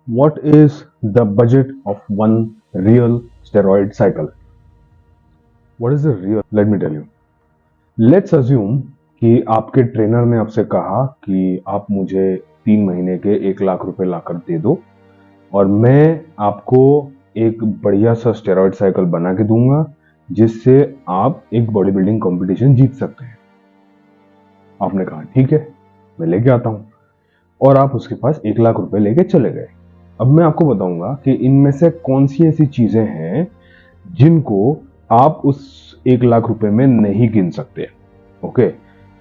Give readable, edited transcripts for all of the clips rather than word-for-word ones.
What is the budget of one real steroid cycle? What is the real? Let me tell you. Let's assume कि आपके trainer ने आपसे कहा कि आप मुझे 3 महीने के 1 लाख रुपए लाकर दे दो और मैं आपको एक बढ़िया सा स्टेरॉइड साइकिल बना के दूंगा जिससे आप एक बॉडी बिल्डिंग कॉम्पिटिशन जीत सकते हैं। आपने कहा ठीक है, मैं लेके आता हूं और आप उसके पास 1 लाख रुपए लेके चले गए। अब मैं आपको बताऊंगा कि इनमें से कौन सी ऐसी चीजें हैं जिनको आप उस 1 लाख रुपए में नहीं गिन सकते। Okay,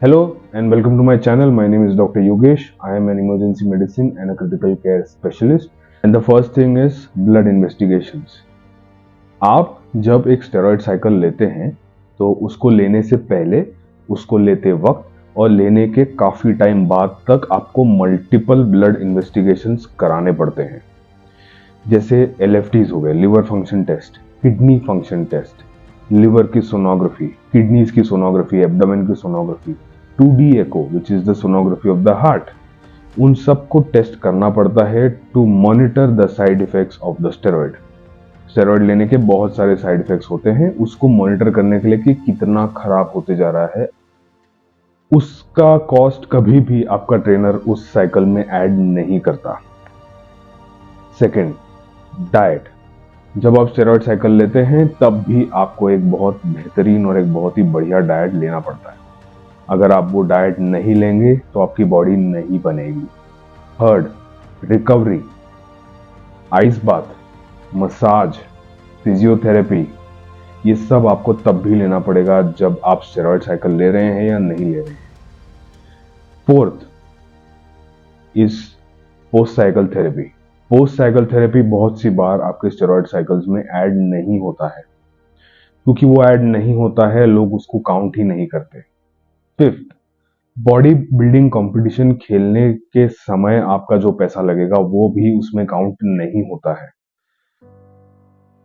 hello and welcome to my channel. My name is doctor Yogesh. I am an emergency medicine and a critical care specialist and the first thing is blood investigations. आप जब एक स्टेरॉइड साइकिल लेते हैं तो उसको लेने से पहले, उसको लेते वक्त और लेने के काफी टाइम बाद तक आपको मल्टीपल ब्लड इन्वेस्टिगेशंस कराने पड़ते हैं। जैसे LFTs हो गए, liver function test, kidney function test, liver की सोनोग्राफी, किडनीज की सोनोग्राफी, एब्डोमेन की sonography, 2D echo which is the sonography of the heart. उन सब को टेस्ट करना पड़ता है to monitor the side effects of the steroid. Steroid लेने के बहुत सारे साइड इफेक्ट्स होते हैं, उसको मॉनिटर करने के लिए कि कितना खराब होते जा रहा है। उसका कॉस्ट कभी भी आपका ट्रेनर उस साइकिल में ऐड नहीं करता। Second, diet. जब आप स्टेरॉइड साइकिल लेते हैं तब भी आपको एक बहुत बेहतरीन और एक बहुत ही बढ़िया डाइट लेना पड़ता है। अगर आप वो डाइट नहीं लेंगे तो आपकी बॉडी नहीं बनेगी। Third, recovery. Ice bath, massage, physiotherapy, ये सब आपको तब भी लेना पड़ेगा जब आप स्टेरॉइड साइकिल ले रहे हैं या नहीं ले रहे हैं। Fourth is post cycle therapy. Post cycle therapy बहुत सी बार आपके स्टेरॉइड साइकिल्स में ऐड नहीं होता है। क्योंकि वो ऐड नहीं होता है, लोग उसको काउंट ही नहीं करते। फिफ्थ, बॉडी बिल्डिंग कंपटीशन खेलने के समय आपका जो पैसा लगेगा वो भी उसमें काउंट नहीं होता है।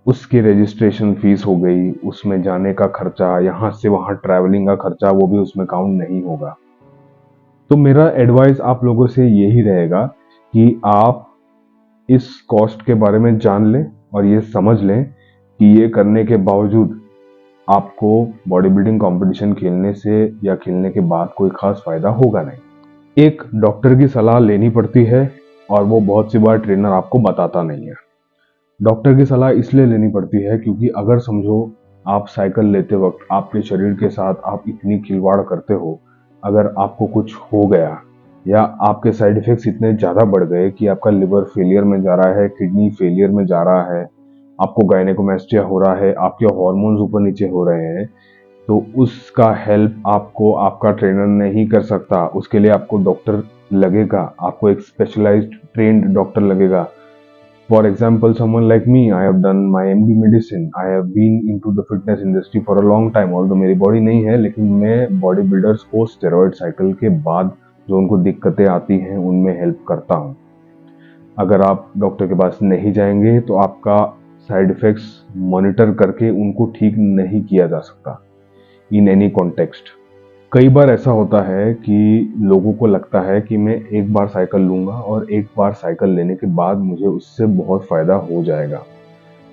उसकी रजिस्ट्रेशन फीस हो गई, उसमें जाने का खर्चा, यहां से वहां ट्रैवलिंग का खर्चा, वो भी उसमें काउंट नहीं होगा। तो मेरा एडवाइस आप लोगों से यही रहेगा कि आप इस कॉस्ट के बारे में जान लें और ये समझ लें कि ये करने के बावजूद आपको बॉडी बिल्डिंग कॉम्पिटिशन खेलने से या खेलने के बाद कोई खास फायदा होगा नहीं। एक डॉक्टर की सलाह लेनी पड़ती है और वो बहुत सी बार ट्रेनर आपको बताता नहीं है। डॉक्टर की सलाह इसलिए लेनी पड़ती है क्योंकि अगर समझो आप साइकिल लेते वक्त आपके शरीर के साथ आप इतनी खिलवाड़ करते हो, अगर आपको कुछ हो गया या आपके साइड इफेक्ट्स इतने ज़्यादा बढ़ गए कि आपका लिवर फेलियर में जा रहा है, किडनी फेलियर में जा रहा है, आपको गायनेकोमेस्टिया हो रहा है, आपके हार्मोन्स ऊपर नीचे हो रहे हैं, तो उसका हेल्प आपको आपका ट्रेनर नहीं कर सकता। उसके लिए आपको डॉक्टर लगेगा, आपको एक स्पेशलाइज्ड ट्रेन्ड डॉक्टर लगेगा। For example, someone like me, I have done my MD medicine. I have been into the fitness industry for a long time. Although मेरी बॉडी नहीं है, लेकिन मैं बॉडी बिल्डर्स को स्टेरॉइड साइकिल के बाद जो उनको दिक्कतें आती हैं उनमें हेल्प करता हूँ। अगर आप डॉक्टर के पास नहीं जाएंगे तो आपका साइड इफेक्ट्स मॉनिटर करके उनको ठीक नहीं किया जा सकता इन एनी कॉन्टेक्स्ट। कई बार ऐसा होता है कि लोगों को लगता है कि मैं एक बार साइकिल लूंगा और एक बार साइकिल लेने के बाद मुझे उससे बहुत फायदा हो जाएगा,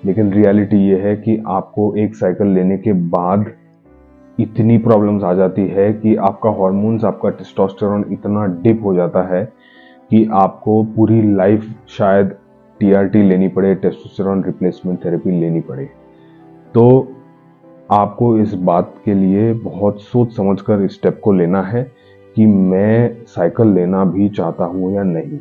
लेकिन रियलिटी ये है कि आपको एक साइकिल लेने के बाद इतनी प्रॉब्लम्स आ जाती है कि आपका हार्मोन्स, आपका टेस्टोस्टेरोन इतना डिप हो जाता है कि आपको पूरी लाइफ शायद TRT लेनी पड़े, टेस्टोस्टेरोन रिप्लेसमेंट थेरेपी लेनी पड़े। तो आपको इस बात के लिए बहुत सोच समझकर इस स्टेप को लेना है कि मैं साइकिल लेना भी चाहता हूं या नहीं।